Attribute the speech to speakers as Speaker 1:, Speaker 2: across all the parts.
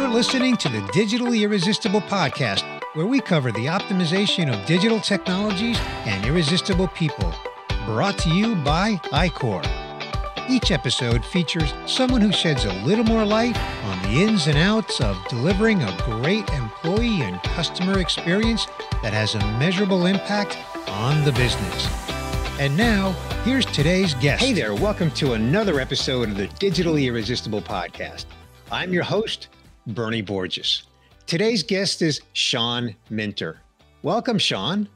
Speaker 1: You're listening to the Digitally Irresistible podcast, where we cover the optimization of digital technologies and irresistible people. Brought to you by iQor. Each episode features someone who sheds a little more light on the ins and outs of delivering a great employee and customer experience that has a measurable impact on the business. And now, here's today's guest. Hey there, welcome to another episode of the Digitally Irresistible podcast. I'm your host, Bernie Borges. Today's guest is Sean Minter. Welcome, Sean.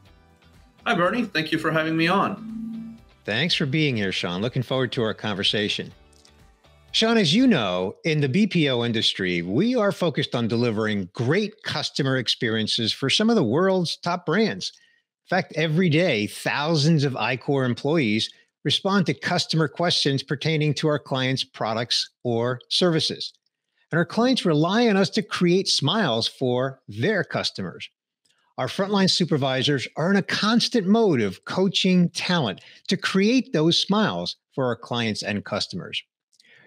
Speaker 2: Hi, Bernie. Thank you for having me on.
Speaker 1: Thanks for being here, Sean. Looking forward to our conversation. Sean, as you know, in the BPO industry, we are focused on delivering great customer experiences for some of the world's top brands. In fact, every day, thousands of iQor employees respond to customer questions pertaining to our clients' products or services. And our clients rely on us to create smiles for their customers. Our frontline supervisors are in a constant mode of coaching talent to create those smiles for our clients and customers.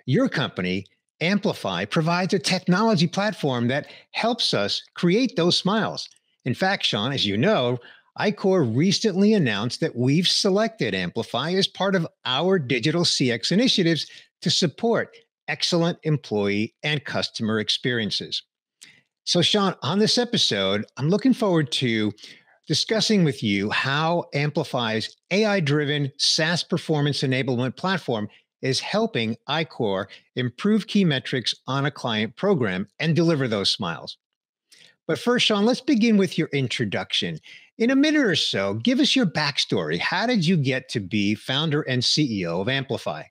Speaker 1: Your company, AmplifAI, provides a technology platform that helps us create those smiles. In fact, Sean, as you know, iQor recently announced that we've selected AmplifAI as part of our digital CX initiatives to support excellent employee and customer experiences. So, Sean, on this episode, I'm looking forward to discussing with you how AmplifAI's AI-driven SaaS performance enablement platform is helping iQor improve key metrics on a client program and deliver those smiles. But first, Sean, let's begin with your introduction. In a minute or so, give us your backstory. How did you get to be founder and CEO of AmplifAI?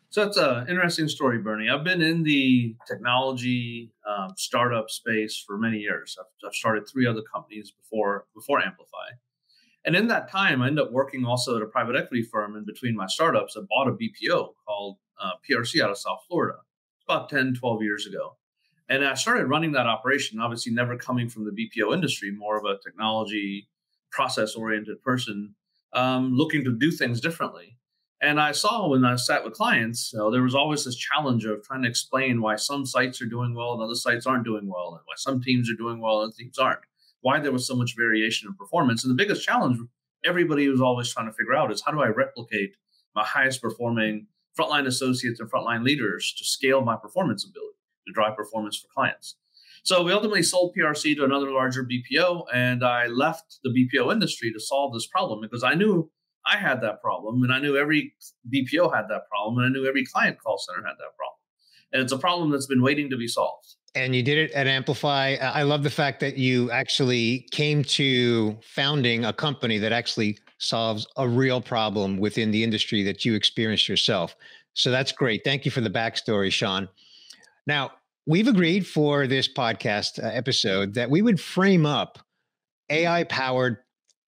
Speaker 2: So that's an interesting story, Bernie. I've been in the technology startup space for many years. I've started 3 other companies before AmplifAI. And in that time, I ended up working also at a private equity firm. In between my startups, I bought a BPO called PRC out of South Florida. It's about 10, 12 years ago. And I started running that operation, obviously never coming from the BPO industry, more of a technology process-oriented person looking to do things differently. And I saw when I sat with clients, there was always this challenge of trying to explain why some sites are doing well and other sites aren't doing well, and why some teams are doing well and teams aren't, why there was so much variation in performance. And the biggest challenge everybody was always trying to figure out is, how do I replicate my highest performing frontline associates and frontline leaders to scale my performance ability, to drive performance for clients? So we ultimately sold PRC to another larger BPO, and I left the BPO industry to solve this problem because I knew I had that problem, and I knew every BPO had that problem, and I knew every client call center had that problem. And it's a problem that's been waiting to be solved.
Speaker 1: And you did it at AmplifAI. I love the fact that you actually came to founding a company that actually solves a real problem within the industry that you experienced yourself. So that's great. Thank you for the backstory, Sean. Now, we've agreed for this podcast episode that we would frame up AI-powered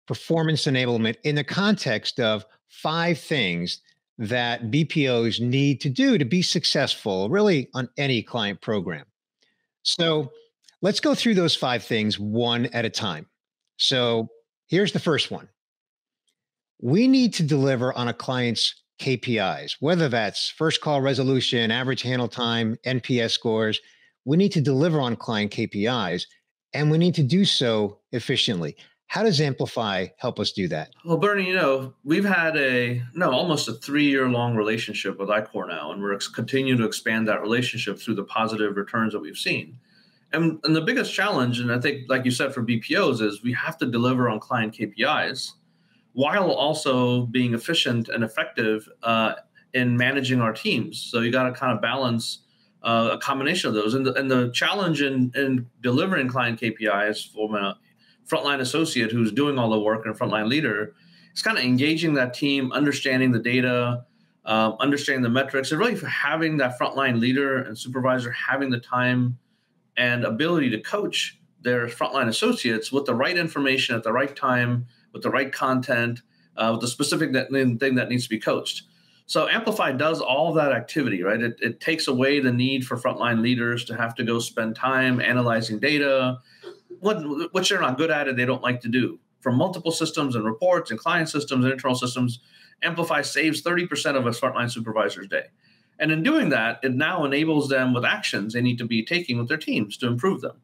Speaker 1: performance enablement in the context of 5 things that BPOs need to do to be successful, really, on any client program. So let's go through those 5 things one at a time. So here's the first one. We need to deliver on a client's KPIs, whether that's first call resolution, average handle time, NPS scores. We need to deliver on client KPIs, and we need to do so efficiently. How does AmplifAI help us do that?
Speaker 2: Well, Bernie, we've had almost a 3-year-long relationship with iQor now, and we're continuing to expand that relationship through the positive returns that we've seen. And the biggest challenge, and I think, like you said, for BPOs, is we have to deliver on client KPIs while also being efficient and effective in managing our teams. So you got to kind of balance a combination of those. And the challenge in delivering client KPIs from a frontline associate who's doing all the work and frontline leader is kind of engaging that team, understanding the data, understanding the metrics, and really for having that frontline leader and supervisor having the time and ability to coach their frontline associates with the right information at the right time, with the right content, with the specific thing that needs to be coached. So AmplifAI does all of that activity, right? It takes away the need for frontline leaders to have to go spend time analyzing data, which they're not good at and they don't like to do. From multiple systems and reports and client systems and internal systems, AmplifAI saves 30% of a frontline supervisor's day. And in doing that, it now enables them with actions they need to be taking with their teams to improve them,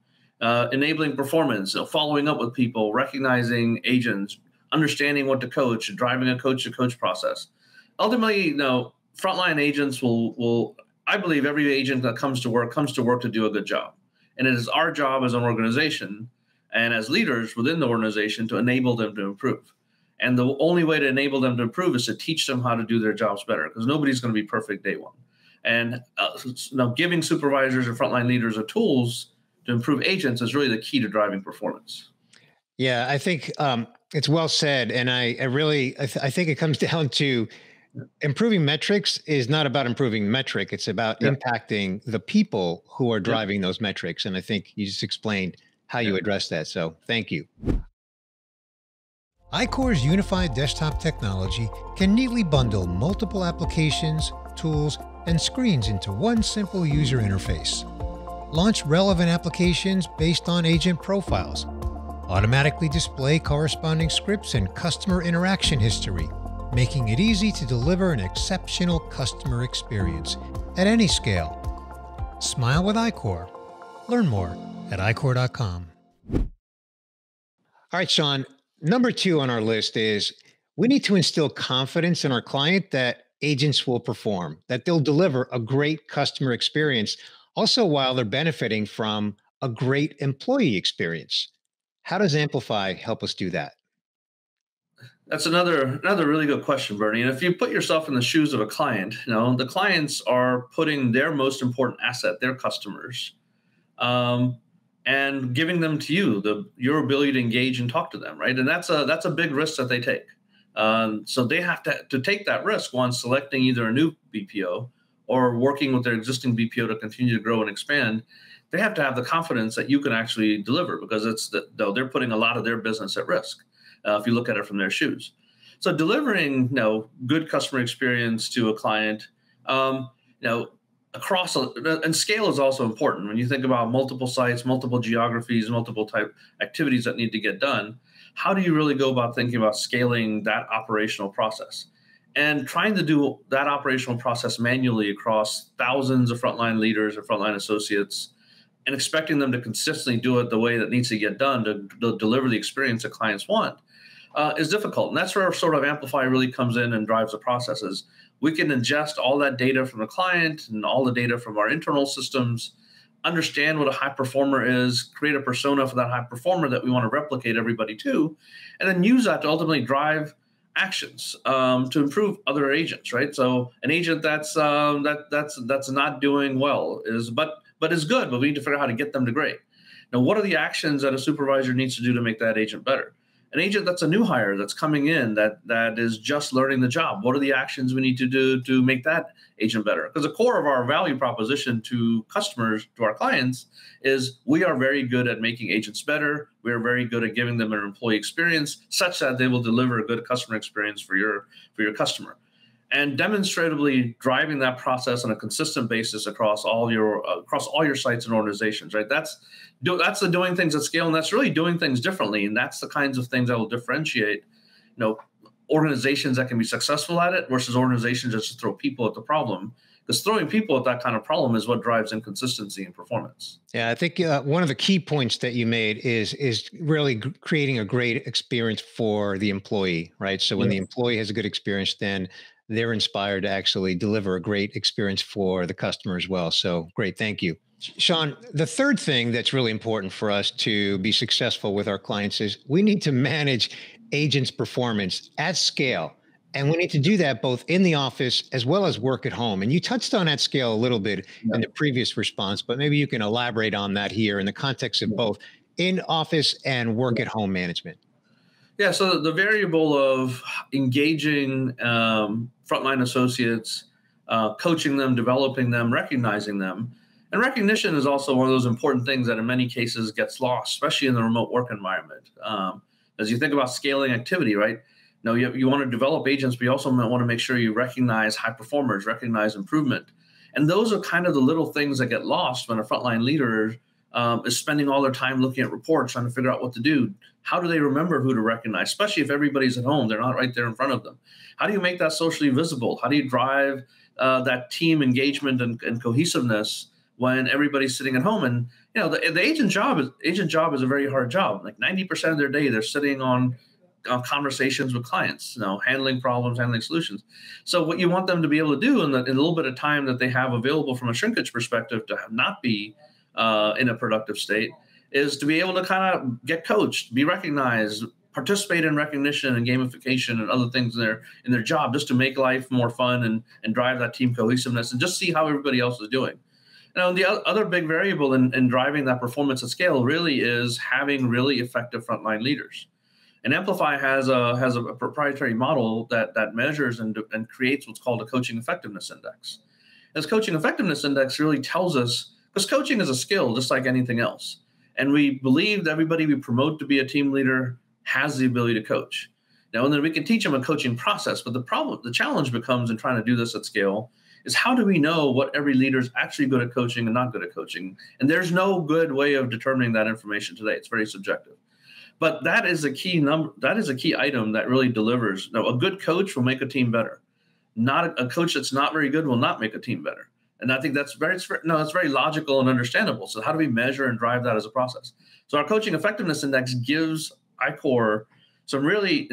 Speaker 2: enabling performance, following up with people, recognizing agents, understanding what to coach, driving a coach-to-coach process. Ultimately, frontline agents will, I believe every agent that comes to work to do a good job. And it is our job as an organization and as leaders within the organization to enable them to improve. And the only way to enable them to improve is to teach them how to do their jobs better, because nobody's going to be perfect day one. And giving supervisors and frontline leaders the tools to improve agents is really the key to driving performance.
Speaker 1: Yeah, I think it's well said. And I think it comes down to improving metrics is not about improving metric. It's about impacting the people who are driving those metrics. And I think you just explained how you address that. So thank you. iQor's unified desktop technology can neatly bundle multiple applications, tools, and screens into one simple user interface. Launch relevant applications based on agent profiles. Automatically display corresponding scripts and customer interaction history, making it easy to deliver an exceptional customer experience at any scale. Smile with iQor. Learn more at iQor.com. All right, Sean, number 2 on our list is we need to instill confidence in our client that agents will perform, that they'll deliver a great customer experience, also while they're benefiting from a great employee experience. How does Amplify help us do that?
Speaker 2: That's another really good question, Bernie. And if you put yourself in the shoes of a client, the clients are putting their most important asset, their customers, and giving them to you, your ability to engage and talk to them, right? And that's a big risk that they take. So they have to take that risk when selecting either a new BPO or working with their existing BPO to continue to grow and expand. They have to have the confidence that you can actually deliver, because they're putting a lot of their business at risk. If you look at it from their shoes. So delivering, good customer experience to a client, across, and scale is also important. When you think about multiple sites, multiple geographies, multiple type activities that need to get done, how do you really go about thinking about scaling that operational process? And trying to do that operational process manually across thousands of frontline leaders and frontline associates, and expecting them to consistently do it the way that needs to get done to deliver the experience that clients want, is difficult. And that's where sort of Amplify really comes in and drives the processes. We can ingest all that data from the client and all the data from our internal systems, understand what a high performer is, create a persona for that high performer that we want to replicate everybody to, and then use that to ultimately drive actions to improve other agents, right? So an agent that's not doing well is good, but we need to figure out how to get them to great. Now, what are the actions that a supervisor needs to do to make that agent better? An agent that's a new hire that's coming in that is just learning the job. What are the actions we need to do to make that agent better? Because the core of our value proposition to customers, to our clients, is we are very good at making agents better. We are very good at giving them an employee experience such that they will deliver a good customer experience for your customer. And demonstratively driving that process on a consistent basis across all your sites and organizations, right? That's the doing things at scale, and that's really doing things differently. And that's the kinds of things that will differentiate, organizations that can be successful at it versus organizations that just throw people at the problem. Because throwing people at that kind of problem is what drives inconsistency in performance.
Speaker 1: Yeah, I think one of the key points that you made is really creating a great experience for the employee, right? So when the employee has a good experience, then they're inspired to actually deliver a great experience for the customer as well. So great. Thank you. Sean, the third thing that's really important for us to be successful with our clients is we need to manage agents' performance at scale. And we need to do that both in the office as well as work at home. And you touched on that scale a little bit in the previous response, but maybe you can elaborate on that here in the context of both in office and work at home management.
Speaker 2: Yeah, so the variable of engaging frontline associates, coaching them, developing them, recognizing them. And recognition is also one of those important things that in many cases gets lost, especially in the remote work environment. As you think about scaling activity, right? You want to develop agents, but you also want to make sure you recognize high performers, recognize improvement. And those are kind of the little things that get lost when a frontline leader is spending all their time looking at reports, trying to figure out what to do. How do they remember who to recognize, especially if everybody's at home? They're not right there in front of them. How do you make that socially visible? How do you drive that team engagement and cohesiveness when everybody's sitting at home? And the agent job is a very hard job. Like 90% of their day, they're sitting on conversations with clients, handling problems, handling solutions. So what you want them to be able to do in the little bit of time that they have available from a shrinkage perspective to not be in a productive state is to be able to kind of get coached, be recognized, participate in recognition and gamification and other things in their job, just to make life more fun and drive that team cohesiveness and just see how everybody else is doing. The other big variable in driving that performance at scale really is having really effective frontline leaders. And AmplifAI has a proprietary model that measures and creates what's called a coaching effectiveness index. This coaching effectiveness index really tells us, because coaching is a skill just like anything else. And we believe that everybody we promote to be a team leader has the ability to coach. And then we can teach them a coaching process. But the challenge becomes in trying to do this at scale is, how do we know what every leader is actually good at coaching and not good at coaching? And there's no good way of determining that information today. It's very subjective. But that is a key number. That is a key item that really delivers. A good coach will make a team better. Not a coach that's not very good will not make a team better. And I think that's very logical and understandable. So how do we measure and drive that as a process? So our coaching effectiveness index gives iQor some really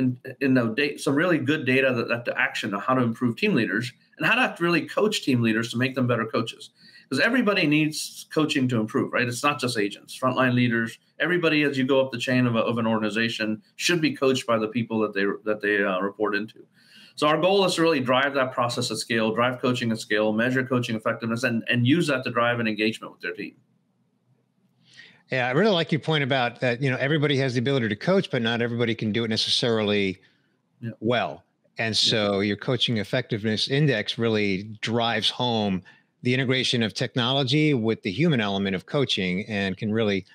Speaker 2: some really good data that to action on how to improve team leaders and how to really coach team leaders to make them better coaches. Because everybody needs coaching to improve, right? It's not just agents, frontline leaders. Everybody, as you go up the chain of an organization, should be coached by the people that they report into. So our goal is to really drive that process at scale, drive coaching at scale, measure coaching effectiveness, and use that to drive an engagement with their team.
Speaker 1: Yeah, I really like your point about that. Everybody has the ability to coach, but not everybody can do it necessarily well. And so your coaching effectiveness index really drives home the integration of technology with the human element of coaching, and can really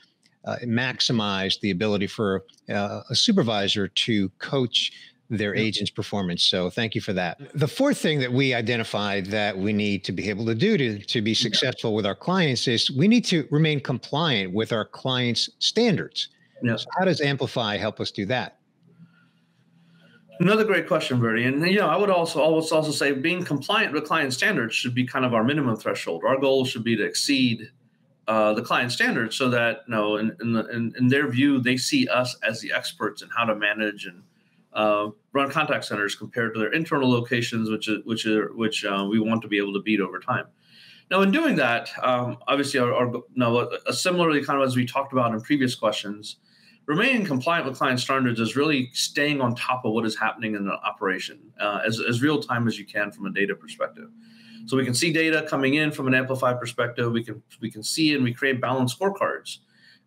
Speaker 1: maximize the ability for a supervisor to coach their agent's performance. So thank you for that. The fourth thing that we identified that we need to be able to do to be successful with our clients is we need to remain compliant with our clients' standards. So how does AmplifAI help us do that?
Speaker 2: Another great question, Bertie. And I would also say being compliant with client standards should be kind of our minimum threshold. Our goal should be to exceed the client standards, so that in their view, they see us as the experts in how to manage and run contact centers compared to their internal locations, which we want to be able to beat over time. Now, in doing that, obviously, similarly, kind of as we talked about in previous questions, remaining compliant with client standards is really staying on top of what is happening in the operation as real time as you can from a data perspective. So we can see data coming in from an AmplifAI perspective. We can see and we create balanced scorecards.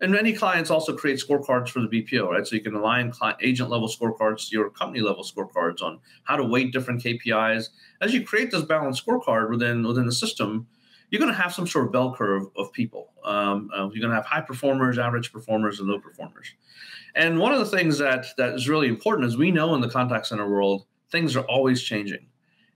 Speaker 2: And many clients also create scorecards for the BPO, right? So you can align agent level scorecards to your company level scorecards on how to weight different KPIs. As you create this balanced scorecard within the system, you're going to have some sort of bell curve of people. You're going to have high performers, average performers, and low performers. And one of the things that is really important is we know in the contact center world, things are always changing.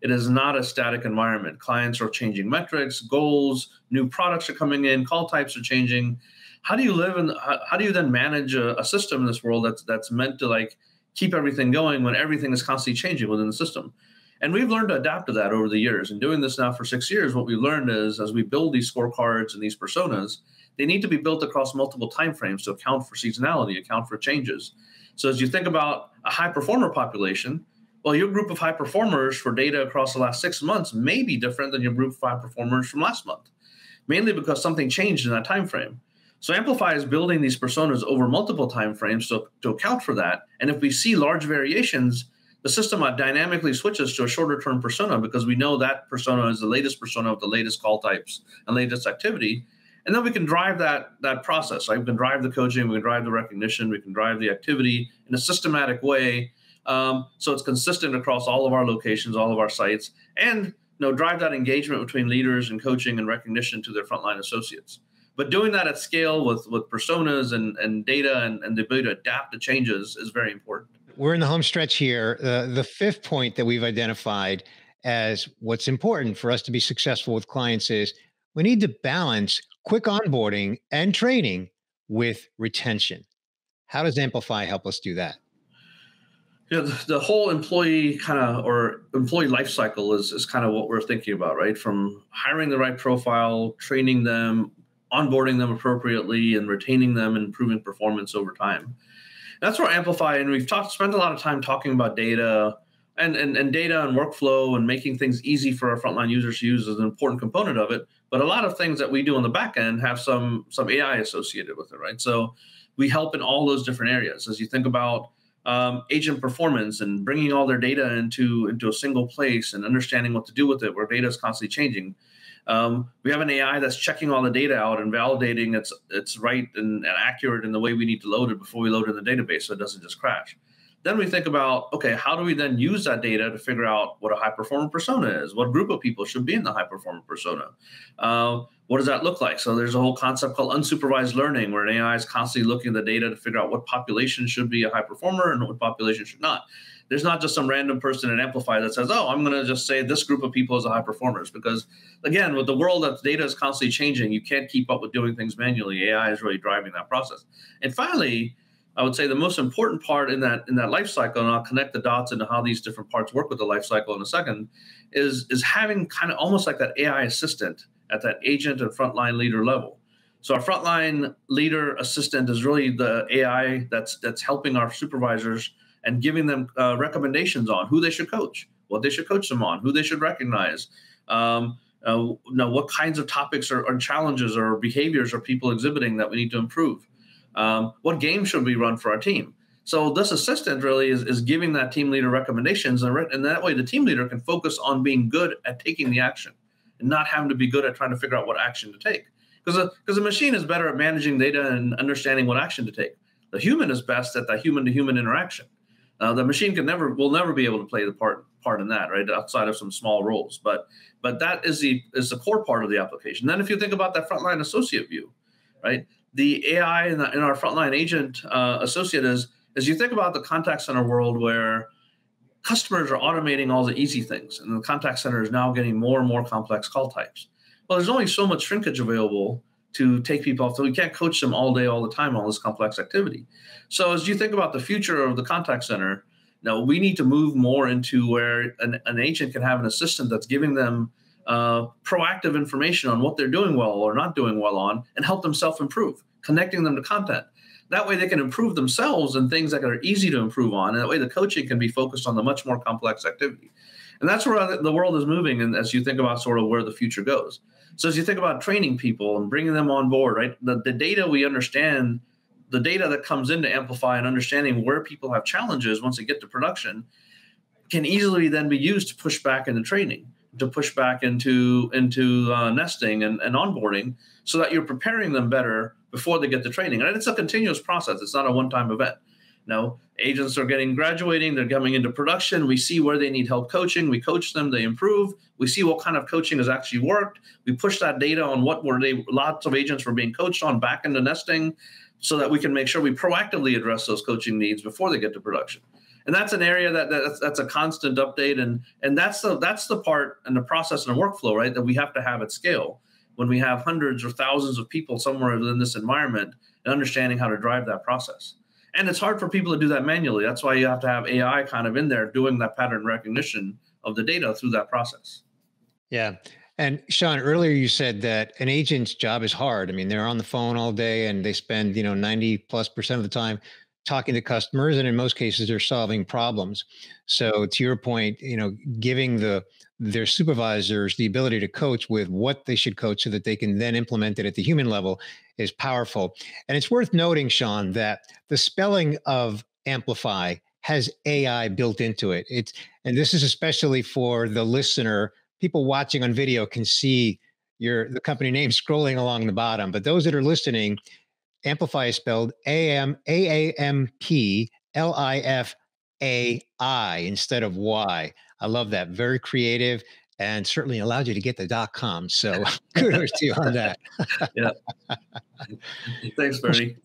Speaker 2: It is not a static environment. Clients are changing metrics, goals, new products are coming in, call types are changing. How do you then manage a system in this world that's meant to keep everything going when everything is constantly changing within the system? And we've learned to adapt to that over the years. And doing this now for 6 years, what we learned is as we build these scorecards and these personas, they need to be built across multiple timeframes to account for seasonality, account for changes. So as you think about a high performer population, well, your group of high performers for data across the last 6 months may be different than your group of high performers from last month, mainly because something changed in that time frame. So AmplifAI is building these personas over multiple timeframes to account for that. And if we see large variations, the system dynamically switches to a shorter term persona because we know that persona is the latest persona with the latest call types and latest activity. And then we can drive that process. Right? We can drive the coaching, we can drive the recognition, we can drive the activity in a systematic way. So it's consistent across all of our locations, all of our sites, and drive that engagement between leaders and coaching and recognition to their frontline associates. But doing that at scale with personas and data and the ability to adapt to changes is very important.
Speaker 1: We're in the home stretch here. The fifth point that we've identified as what's important for us to be successful with clients is we need to balance quick onboarding and training with retention. How does Amplify help us do that?
Speaker 2: Yeah, the whole employee kind of or employee life cycle is kind of what we're thinking about, right? From hiring the right profile, training them, onboarding them appropriately, and retaining them and improving performance over time. That's where Amplify, and we've spent a lot of time talking about data and data and workflow and making things easy for our frontline users to use is an important component of it. But a lot of things that we do on the back end have some AI associated with it, right? So we help in all those different areas. As you think about agent performance and bringing all their data into a single place and understanding what to do with it, where data is constantly changing. We have an AI that's checking all the data out and validating it's right and accurate in the way we need to load it before we load it in the database so it doesn't just crash. Then we think about, okay, how do we then use that data to figure out what a high performer persona is? What group of people should be in the high performer persona? What does that look like? So there's a whole concept called unsupervised learning, where an AI is constantly looking at the data to figure out what population should be a high performer and what population should not. There's not just some random person at Amplify that says, oh, I'm going to just say this group of people is a high performers. Because again, with the world that data is constantly changing, you can't keep up with doing things manually. AI is really driving that process. And finally, I would say the most important part in that life cycle, and I'll connect the dots into how these different parts work with the life cycle in a second, is having kind of almost like that AI assistant at that agent and frontline leader level. So our frontline leader assistant is really the AI that's helping our supervisors and giving them recommendations on who they should coach, what they should coach them on, who they should recognize, what kinds of topics or challenges or behaviors are people exhibiting that we need to improve. What game should we run for our team? So this assistant really is giving that team leader recommendations, and that way the team leader can focus on being good at taking the action and not having to be good at trying to figure out what action to take. Because the machine is better at managing data and understanding what action to take. The human is best at that human-to-human interaction. The machine will never be able to play the part in that, right? Outside of some small roles, but that is the core part of the application. Then if you think about that frontline associate view, right? The AI in our frontline agent associate is you think about the contact center world where customers are automating all the easy things, and the contact center is now getting more and more complex call types. Well, there's only so much shrinkage available to take people off, so we can't coach them all day, all the time, all this complex activity. So as you think about the future of the contact center, now we need to move more into where an agent can have an assistant that's giving them proactive information on what they're doing well or not doing well on, and help them self-improve, connecting them to content. That way they can improve themselves in things that are easy to improve on, and that way the coaching can be focused on the much more complex activity. And that's where the world is moving, and as you think about sort of where the future goes. So as you think about training people and bringing them on board, right, the data we understand, the data that comes into Amplify and understanding where people have challenges once they get to production can easily then be used to push back into training, to push back into nesting and onboarding, so that you're preparing them better before they get to training. And it's a continuous process. It's not a one-time event. No, agents are graduating, they're coming into production. We see where they need help coaching. We coach them, they improve. We see what kind of coaching has actually worked. We push that data on lots of agents were being coached on back into nesting, so that we can make sure we proactively address those coaching needs before they get to production. And that's an area that's a constant update. And that's the part and the process and the workflow, right, that we have to have at scale when we have hundreds or thousands of people somewhere within this environment and understanding how to drive that process. And it's hard for people to do that manually. That's why you have to have AI kind of in there doing that pattern recognition of the data through that process.
Speaker 1: Yeah. And Sean, earlier you said that an agent's job is hard. I mean, they're on the phone all day and they spend, 90+% of the time talking to customers. And in most cases, they're solving problems. So to your point, giving their supervisors the ability to coach with what they should coach so that they can then implement it at the human level is powerful. And it's worth noting, Sean, that the spelling of Amplify has AI built into it. And this is especially for the listener. People watching on video can see the company name scrolling along the bottom, but those that are listening, Amplify is spelled AMPLIFAI instead of Y. I love that. Very creative, and certainly allowed you to get the .com. So kudos to you on that.
Speaker 2: Yeah. Thanks, Bernie.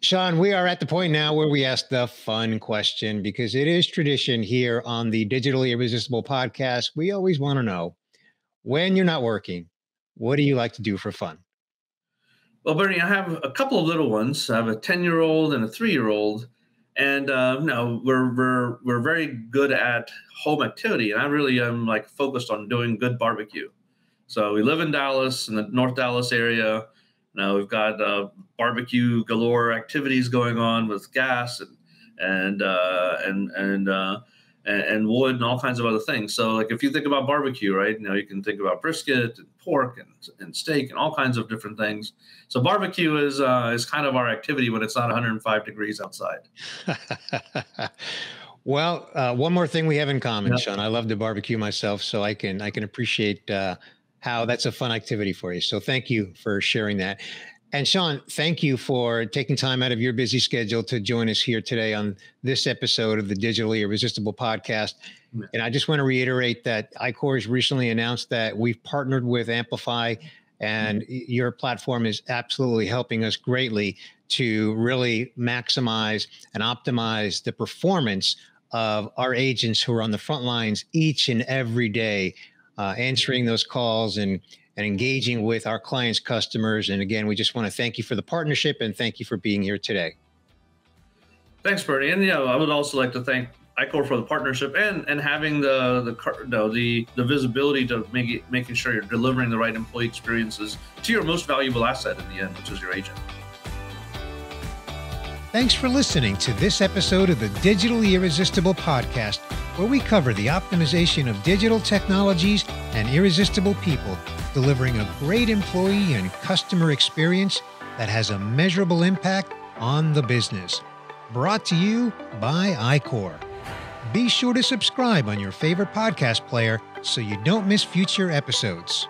Speaker 1: Sean, we are at the point now where we ask the fun question, because it is tradition here on the Digitally Irresistible podcast. We always want to know, when you're not working, what do you like to do for fun?
Speaker 2: Well, Bernie, I have a couple of little ones. I have a 10-year-old and a 3-year-old, and no, we're very good at home activity, and I really am like focused on doing good barbecue. So we live in Dallas, in the North Dallas area. Now we've got barbecue galore activities going on with gas and uh, and and uh, and wood and all kinds of other things. So like if you think about barbecue, right? You can think about brisket and pork and steak and all kinds of different things. So barbecue is kind of our activity when it's not 105 degrees outside.
Speaker 1: Well, one more thing we have in common,
Speaker 2: Yeah.
Speaker 1: Sean. I love to barbecue myself, so I can appreciate how that's a fun activity for you. So thank you for sharing that. And Sean, thank you for taking time out of your busy schedule to join us here today on this episode of the Digitally Irresistible podcast. And I just want to reiterate that iQor has recently announced that we've partnered with Amplify, and your platform is absolutely helping us greatly to really maximize and optimize the performance of our agents who are on the front lines each and every day, answering those calls and engaging with our clients' customers. And again, we just want to thank you for the partnership and thank you for being here today.
Speaker 2: Thanks, Bernie. And I would also like to thank iQor for the partnership and having the visibility to making sure you're delivering the right employee experiences to your most valuable asset in the end, which is your agent.
Speaker 1: Thanks for listening to this episode of the Digitally Irresistible podcast, where we cover the optimization of digital technologies and irresistible people, delivering a great employee and customer experience that has a measurable impact on the business. Brought to you by iQor. Be sure to subscribe on your favorite podcast player so you don't miss future episodes.